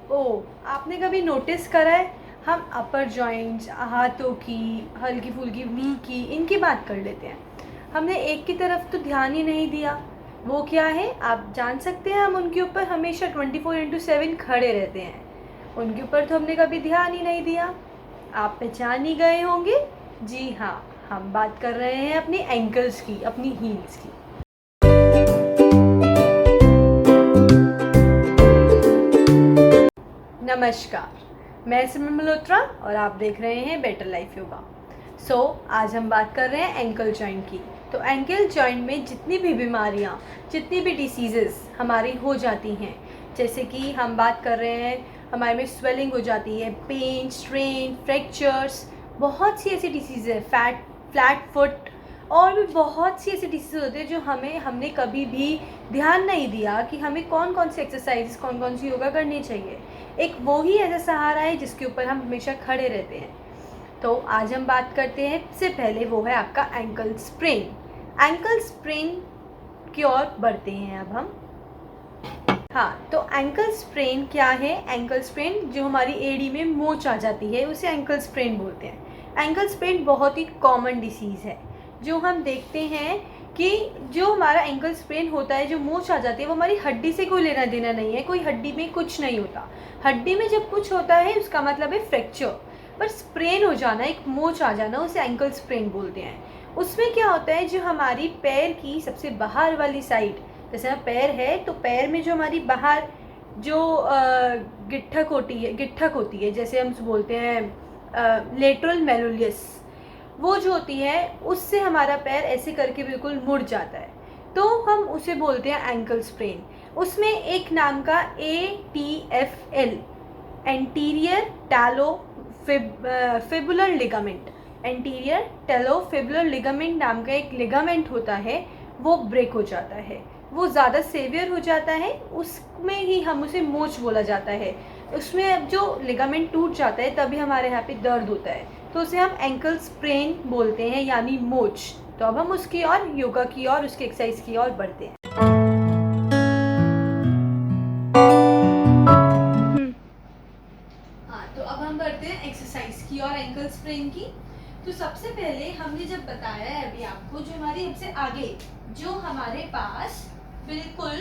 ओ, आपने कभी नोटिस करा है हम अपर जॉइंट्स, हाथों की, हल्की फुल्की नी की, इनकी बात कर लेते हैं। हमने एक की तरफ तो ध्यान ही नहीं दिया। वो क्या है आप जान सकते हैं? हम उनके ऊपर हमेशा 24/7 खड़े रहते हैं। उनके ऊपर तो हमने कभी ध्यान ही नहीं दिया। आप पहचान ही गए होंगे। जी हाँ, हम बात कर रहे हैं अपनी एंकल्स की, अपनी हील्स की। नमस्कार, मैं सिमरन मल्होत्रा और आप देख रहे हैं बेटर लाइफ योगा। आज हम बात कर रहे हैं एंकल जॉइंट की। तो एंकल जॉइंट में जितनी भी बीमारियां, जितनी भी डिसीज़ेस हमारी हो जाती हैं, जैसे कि हम बात कर रहे हैं हमारे में स्वेलिंग हो जाती है, पेन, स्ट्रेन, फ्रैक्चर्स, बहुत सी ऐसी डिसीज़ है, फ्लैट फुट, और भी बहुत सी ऐसी डिसीज़ होते हैं जो हमने कभी भी ध्यान नहीं दिया कि हमें कौन कौन सी एक्सरसाइज, कौन कौन सी योगा करनी चाहिए। एक वो ही ऐसा सहारा है जिसके ऊपर हम हमेशा खड़े रहते हैं। तो आज हम बात करते हैं, सबसे पहले वो है आपका एंकल स्प्रेन। एंकल स्प्रेन की ओर बढ़ते हैं अब हम। हाँ, तो एंकल स्प्रेन क्या है? एंकल स्प्रेन जो हमारी एड़ी में मोच आ जाती है उसे एंकल स्प्रेन बोलते हैं। एंकल स्प्रेन बहुत ही कॉमन डिसीज़ है जो हम देखते हैं कि जो हमारा एंकल स्प्रेन होता है, जो मोच आ जाती है, वो हमारी हड्डी से कोई लेना देना नहीं है। कोई हड्डी में कुछ नहीं होता। हड्डी में जब कुछ होता है उसका मतलब है फ्रैक्चर, पर स्प्रेन हो जाना, एक मोच आ जाना, उसे एंकल स्प्रेन बोलते हैं। उसमें क्या होता है, जो हमारी पैर की सबसे बाहर वाली साइड, जैसे पैर है तो पैर में जो हमारी बाहर जो गिट्ठक होती है, जैसे हम बोलते हैं लेटरल मेलुलियस, वो जो होती है उससे हमारा पैर ऐसे करके बिल्कुल मुड़ जाता है, तो हम उसे बोलते हैं एंकल स्प्रेन। उसमें एक नाम का ATFL, anterior talo fibular ligament, anterior talofibular ligament नाम का एक लिगामेंट होता है, वो ब्रेक हो जाता है, वो ज़्यादा सेवियर हो जाता है, उसमें ही हम उसे मोच बोला जाता है। उसमें जो लिगामेंट टूट जाता है तभी हमारे यहाँ पे दर्द होता है, तो उसे हम एंकल स्प्रेन बोलते हैं, यानी मोच। तो अब हम उसकी और योगा की और उसकी एक्सरसाइज की और बढ़ते हैं। तो अब हम बढ़ते हैं एक्सरसाइज की और एंकल स्प्रेन की। तो सबसे पहले हमने जब बताया है अभी आपको, जो हमारी सबसे आगे, जो हमारे पास बिल्कुल,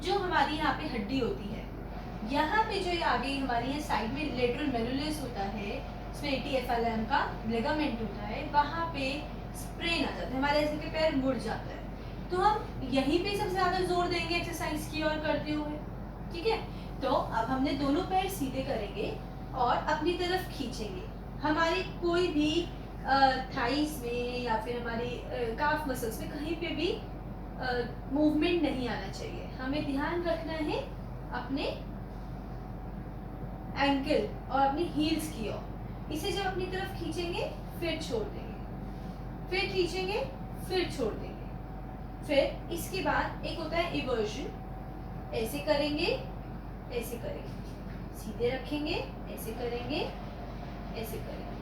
जो हमारी यहाँ पे हड्डी होती है, यहाँ पे जो आगे हमारी ये साइड में लेटरल मेलुलियस होता है, इसमें ATFLM का लिगामेंट होता है, वहाँ पे स्प्रेन आ जाता है, हमारे ऐसे के पैर मुड़ जाता है। तो हम यहीं पे सबसे ज़्यादा जोर देंगे एक्सरसाइज की और करते हुए, ठीक है। तो अब हमने दोनों पैर सीधे करेंगे और अपनी तरफ खींचेंगे। हमारी कोई भी थाइस में या फिर हमारी काफ मसल्स में कहीं पे भी मूवमेंट नहीं आना चाहिए। हमें ध्यान रखना है अपने एंकल और अपनी हील्स की ओर। इसे जब अपनी तरफ खींचेंगे फिर छोड़ देंगे, फिर खींचेंगे फिर छोड़ देंगे। फिर इसके बाद एक होता है इवर्जन, ऐसे करेंगे, ऐसे करेंगे, सीधे रखेंगे, ऐसे करेंगे, ऐसे करेंगे।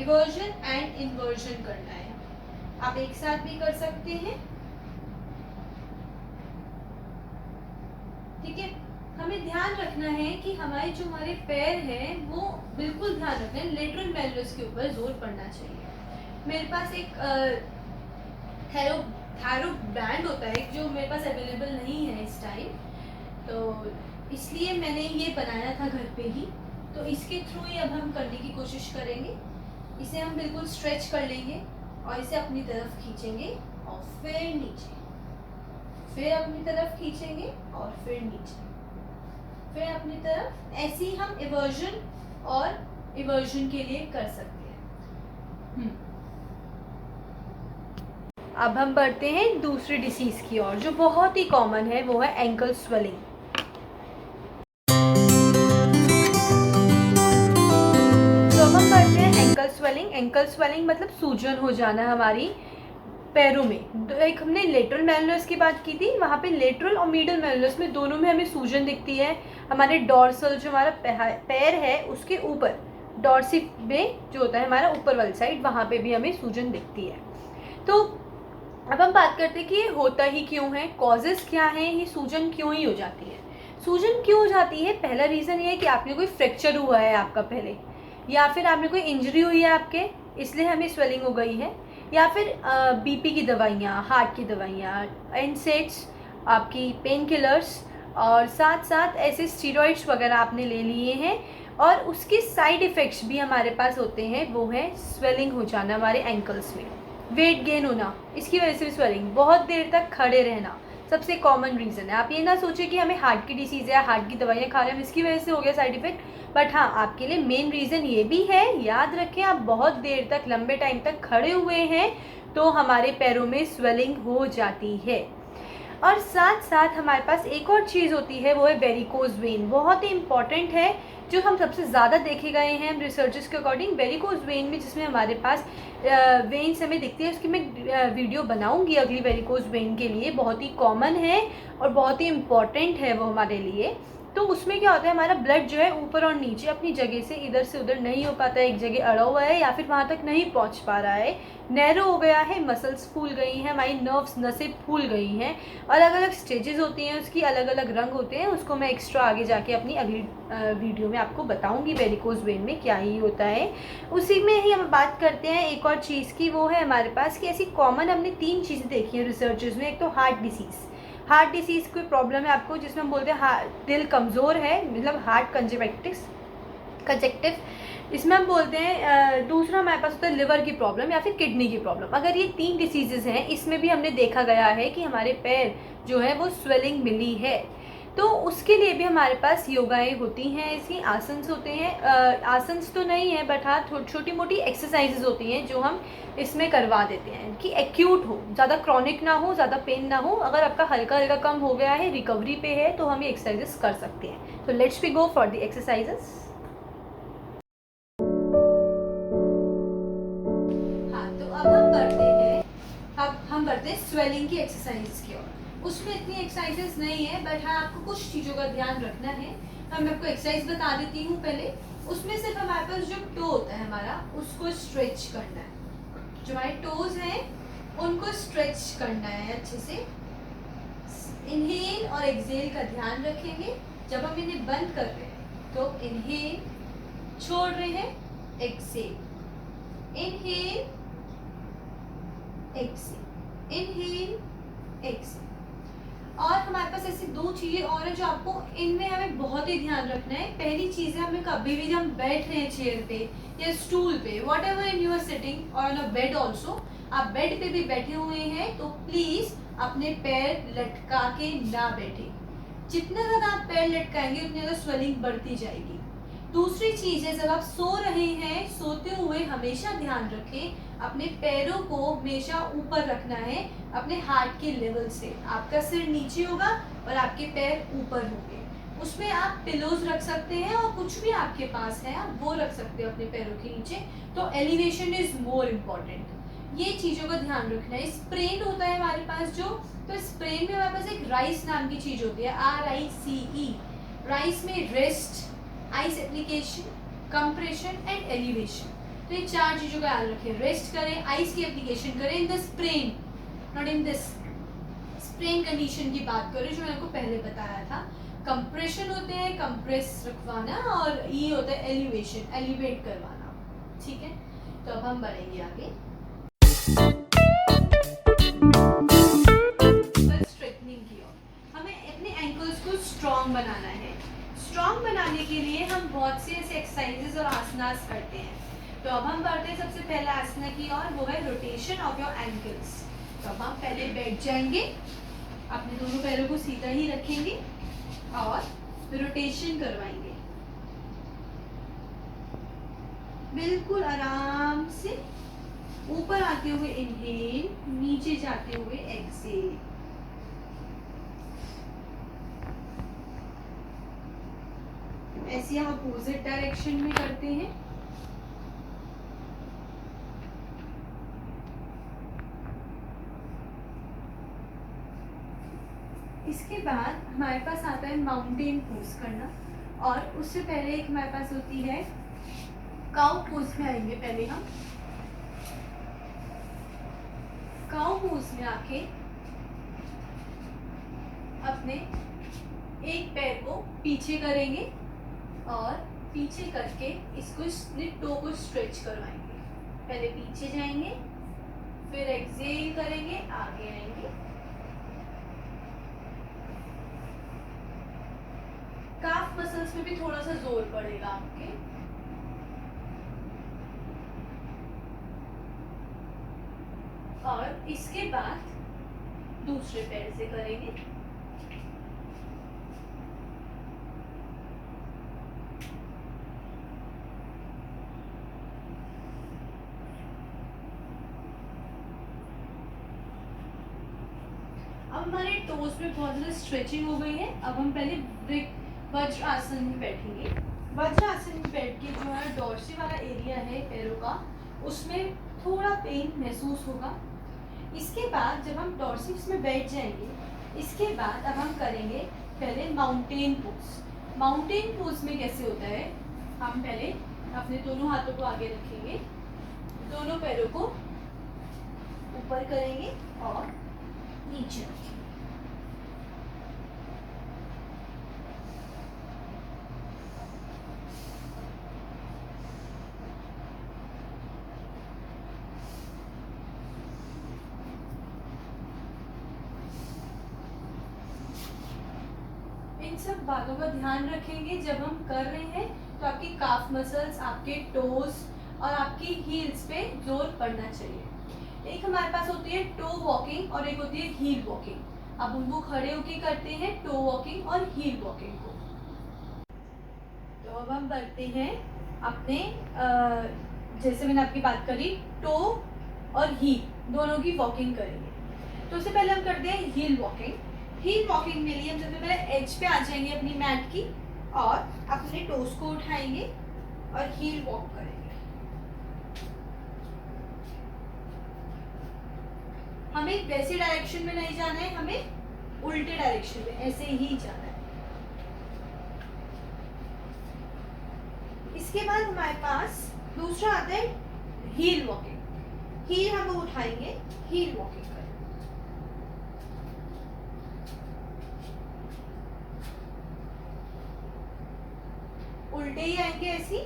इवर्जन एंड इन्वर्जन करना है, आप एक साथ भी कर सकते हैं, ठीक है। हमें ध्यान रखना है कि हमारे पैर हैं वो बिल्कुल ध्यान रखना है, लेटरल मेलुलियस के ऊपर जोर पड़ना चाहिए। मेरे पास एक थायरो बैंड होता है जो मेरे पास अवेलेबल नहीं है इस टाइम, तो इसलिए मैंने ये बनाया था घर पे ही। तो इसके थ्रू ही अब हम करने की कोशिश करेंगे। इसे हम बिल्कुल स्ट्रेच कर लेंगे और इसे अपनी तरफ खींचेंगे और फिर नीचे, फिर अपनी तरफ खींचेंगे और फिर नीचे, फिर अपनी तरफ। ऐसे ही हम इवर्जन और इवर्जन के लिए कर सकते हैं। अब हम बढ़ते हैं दूसरी डिसीज की ओर, जो बहुत ही कॉमन है, वो है एंकल स्वेलिंग। तो अब हम बढ़ते हैं एंकल स्वेलिंग। एंकल स्वेलिंग मतलब सूजन हो जाना हमारी पैरों में। एक हमने लेटरल मेलुलियस की बात की थी, वहाँ पे लेटरल और मीडियल मेलुलियस में दोनों में हमें सूजन दिखती है। हमारे डॉर्सल, जो हमारा पैर है उसके ऊपर, डॉर्सी में जो होता है हमारा ऊपर वाली साइड, वहाँ पे भी हमें सूजन दिखती है। तो अब हम बात करते हैं कि ये होता ही क्यों है, कॉजेज़ क्या हैं, ये सूजन क्यों ही हो जाती है। सूजन क्यों हो जाती है? पहला रीज़न ये है कि आपने कोई फ्रैक्चर हुआ है आपका पहले, या फिर आपने कोई इंजरी हुई है आपके, इसलिए हमें स्वेलिंग हो गई है, या फिर बीपी की दवाइयाँ, हार्ट की दवाइयाँ, एनसेड्स, आपकी पेन किलर्स, और साथ साथ ऐसे स्टीरॉइड्स वगैरह आपने ले लिए हैं, और उसके साइड इफ़ेक्ट्स भी हमारे पास होते हैं। वो है स्वेलिंग हो जाना हमारे एंकल्स में, वेट गेन होना, इसकी वजह से भी स्वेलिंग, बहुत देर तक खड़े रहना सबसे कॉमन रीज़न है। आप ये ना सोचें कि हमें हार्ट की डिसीज़ है, हार्ट की दवाइयाँ खा रहे हैं, इसकी वजह से हो गया साइड इफ़ेक्ट, बट हाँ, आपके लिए मेन रीज़न ये भी है। याद रखें, आप बहुत देर तक, लंबे टाइम तक खड़े हुए हैं तो हमारे पैरों में स्वेलिंग हो जाती है। और साथ साथ हमारे पास एक और चीज़ होती है, वो है वेरिकोज वेन। बहुत ही इंपॉर्टेंट है, जो हम सबसे ज़्यादा देखे गए हैं रिसर्चर्स के अकॉर्डिंग। वेरिकोज वेन में, जिसमें हमारे पास वेन्स हमें दिखती है, उसकी मैं वीडियो बनाऊंगी अगली। वेरिकोज वेन के लिए बहुत ही कॉमन है और बहुत ही इम्पॉर्टेंट है वो हमारे लिए। तो उसमें क्या होता है, हमारा ब्लड जो है ऊपर और नीचे अपनी जगह से इधर से उधर नहीं हो पाता है, एक जगह अड़ा हुआ है या फिर वहाँ तक नहीं पहुँच पा रहा है, नैरो हो गया है, मसल्स फूल गई हैं, हमारी नर्व्स, नसें फूल गई हैं। अलग अलग स्टेजेस होती हैं उसकी, अलग अलग रंग होते हैं, उसको मैं एक्स्ट्रा आगे जाके अपनी अगली वीडियो में आपको बताऊंगी वेरिकोज वेन में क्या ही होता है। उसी में ही हम बात करते हैं एक और चीज़ की, वो है हमारे पास कि ऐसी कॉमन हमने 3 चीज़ें देखी हैं रिसर्चर्स में। एक तो हार्ट डिसीज़, हार्ट डिसीज़ कोई प्रॉब्लम है आपको, जिसमें हम बोलते हैं दिल कमज़ोर है, मतलब हार्ट कंजक्टिव, इसमें हम बोलते हैं। दूसरा हमारे पास होता है लिवर की प्रॉब्लम या फिर किडनी की प्रॉब्लम। अगर ये 3 डिसीज़ेज़ हैं, इसमें भी हमने देखा गया है कि हमारे पैर जो है वो स्वेलिंग मिली है, तो उसके लिए भी हमारे पास योगाएं होती हैं, ऐसी आसन्स होते हैं। आसन्स तो नहीं है, बट हाँ छोटी मोटी एक्सरसाइजेज होती हैं जो हम इसमें करवा देते हैं कि एक्यूट हो, ज़्यादा क्रॉनिक ना हो, ज़्यादा पेन ना हो। अगर आपका हल्का हल्का कम हो गया है, रिकवरी पे है, तो हम ये एक्सरसाइजेस कर सकते हैं। तो let's we go for the exercises. हाँ, तो अब हम बढ़ते हैं स्वेलिंग की एक्सरसाइज की ओर। उसमें इतनी एक्सरसाइजेस नहीं है, बट हाँ आपको कुछ चीज़ों का ध्यान रखना है। मैं आपको एक्सरसाइज बता देती हूँ पहले। उसमें सिर्फ हमारे पास जो टो होता है हमारा, उसको स्ट्रेच करना है। जो हमारे टोज हैं उनको स्ट्रेच करना है अच्छे से। इनहेल और एक्सहेल का ध्यान रखेंगे। जब हम इन्हें बंद कर रहे हैं तो इनहेल, छोड़ रहे हैं exhale, inhale exhale, inhale exhale. और हमारे पास ऐसी 2 चीज़ें और हैं जो आपको इनमें हमें बहुत ही ध्यान रखना है। पहली चीज़ है, हमें कभी भी जब हम बैठ रहे हैं चेयर पे या स्टूल पे, what ever in you're sitting और ऑन अ बेड ऑल्सो, आप बेड पे भी बैठे हुए हैं तो प्लीज़ अपने पैर लटका के ना बैठे। जितना ज़्यादा आप पैर लटकाएंगे उतनी ज़्यादा स्वेलिंग बढ़ती जाएगी। दूसरी चीज़ है, जब आप सो रहे हैं, सोते हुए हमेशा ध्यान रखें अपने पैरों को हमेशा ऊपर रखना है अपने हार्ट के लेवल से। आपका सिर नीचे होगा और आपके पैर ऊपर होंगे। उसमें आप पिलोज रख सकते हैं और कुछ भी आपके पास है आप वो रख सकते हो अपने पैरों के नीचे। तो एलिवेशन इज मोर इम्पॉर्टेंट। ये चीज़ों का ध्यान रखना है। स्प्रेन होता है हमारे पास जो, तो स्प्रेन में हमारे पास एक राइस नाम की चीज़ होती है, RICE। राइस में rest, ice application, compression and elevation. तो ये 4 चीज़ों का ध्यान रखें। रेस्ट करें, आइस की एप्लीकेशन करें in the sprain, not in this. Sprain condition की बात करें जो मैंने आपको पहले बताया था। कंप्रेशन होते हैं कंप्रेस रखवाना, और ये होता है एलिवेशन, एलिवेट करवाना। ठीक है, तो अब हम बढ़ेंगे आगे स्ट्रेटनिंग की ओर। हमें अपने एंकल्स को स्ट्रॉन्ग बनाना है। स्ट्रॉन्ग बनाने के लिए हम बहुत से ऐसे एक्सरसाइजेस और आसनास करते हैं। तो अब हम बढ़ते हैं सबसे पहले आसना की ओर, वो है रोटेशन ऑफ योर एंकल्स। तो अब हम पहले बैठ जाएंगे, अपने दोनों पैरों को सीधा ही रखेंगे और रोटेशन करवाएंगे बिल्कुल आराम से। ऊपर आते हुए इनहेल, नीचे जाते हुए एक्सहेल। ऐसे हम अपोजिट डायरेक्शन में करते हैं। इसके बाद हमारे पास आता है माउंटेन पोज करना, और उससे पहले एक हमारे पास होती है काउ पोज में आएंगे। पहले हम काउ पोज में आके अपने एक पैर को पीछे करेंगे और पीछे करके इसको टो को स्ट्रेच करवाएंगे। पहले पीछे जाएंगे, फिर एक्सेल करेंगे, आगे आएंगे। काफ मसल्स में भी थोड़ा सा जोर पड़ेगा आपके। और इसके बाद दूसरे पैर से करेंगे। अब हमारे टोज में बहुत ज़्यादा स्ट्रेचिंग हो गई है। अब हम पहले वज्र आसन में बैठेंगे। वज्र आसन में बैठ के जो है डोर्सी वाला एरिया है पैरों का, उसमें थोड़ा पेन महसूस होगा। इसके बाद जब हम डॉर्सिक्स में बैठ जाएंगे, इसके बाद अब हम करेंगे पहले माउंटेन पोज। माउंटेन पोज में कैसे होता है, हम पहले अपने दोनों हाथों को आगे रखेंगे, दोनों पैरों को ऊपर करेंगे और नीचे रखेंगे। इन सब बातों का ध्यान रखेंगे जब हम कर रहे हैं, तो आपकी काफ मसल्स, आपके टोज और आपकी हील्स पे जोर पड़ना चाहिए। एक हमारे पास होती है टो वॉकिंग और एक होती है हील वॉकिंग। अब उनको खड़े होके करते हैं टो वॉकिंग और हील वॉकिंग को। तो अब हम करते हैं अपने जैसे मैंने आपकी बात करी, टो और हील दोनों की वॉकिंग करेंगे। तो उससे पहले हम करते हैं हील वॉकिंग। हील वॉकिंग के लिए हम सबसे पहले एज पे आ जाएंगे अपनी मैट की और अपने टोस को उठाएंगे और हील वॉक करेंगे। हमें वैसे डायरेक्शन में नहीं जाना है, हमें उल्टे डायरेक्शन में ऐसे ही जाना है। इसके बाद हमारे पास दूसरा आता है हील वॉकिंग। हील हम उठाएंगे, हील वॉकिंग करेंगे। उल्टे ही आएंगे ऐसी।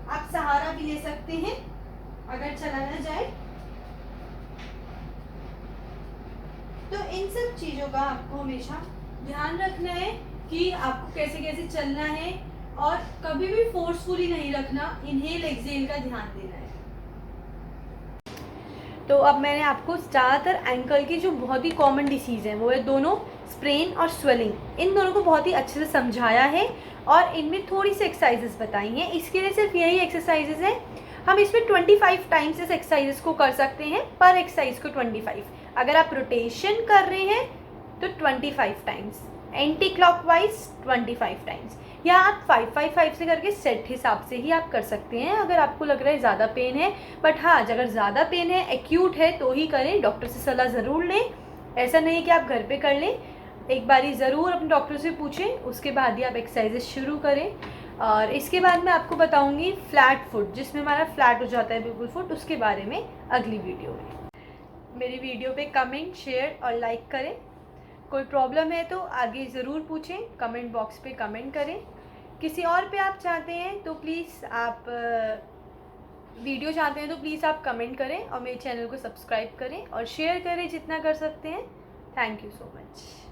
आप सहारा भी ले सकते हैं अगर चला ना जाए। तो इन सब चीजों का आपको हमेशा ध्यान रखना है कि आपको कैसे कैसे चलना है और कभी भी फोर्सफुली नहीं रखना, इनहेल एक्सहेल का ध्यान देना है। तो अब मैंने आपको ज़्यादातर एंकल की जो बहुत ही कॉमन डिसीज़ है, वो है दोनों स्प्रेन और स्वेलिंग। इन दोनों को बहुत ही अच्छे से समझाया है और इनमें थोड़ी सी एक्सरसाइजेस बताई हैं। इसके लिए सिर्फ यही एक्सरसाइजेस हैं। हम इसमें 25 टाइम्स इस एक्सरसाइजेस को कर सकते हैं, पर एक्सरसाइज को 25। अगर आप रोटेशन कर रहे हैं तो 25 टाइम्स, एंटी क्लॉकवाइज 25 टाइम्स, या आप 5-5-5 से करके सेट हिसाब से ही आप कर सकते हैं अगर आपको लग रहा है ज़्यादा पेन है। बट हाँ, अगर ज़्यादा पेन है, एक्यूट है, तो ही करें। डॉक्टर से सलाह ज़रूर लें। ऐसा नहीं कि आप घर पे कर लें, एक बारी ज़रूर अपने डॉक्टर से पूछें, उसके बाद ही आप एक्सरसाइजेस शुरू करें। और इसके बाद मैं आपको बताऊंगी फ्लैट फुट, जिसमें हमारा फ्लैट हो जाता है बिल्कुल फुट, उसके बारे में अगली वीडियो में। मेरी वीडियो पे कमेंट, शेयर और लाइक करें। कोई प्रॉब्लम है तो आगे ज़रूर पूछें, कमेंट बॉक्स पे कमेंट करें। किसी और पे आप चाहते हैं तो प्लीज़ आप वीडियो चाहते हैं तो प्लीज़ आप कमेंट करें और मेरे चैनल को सब्सक्राइब करें और शेयर करें जितना कर सकते हैं। Thank you so much.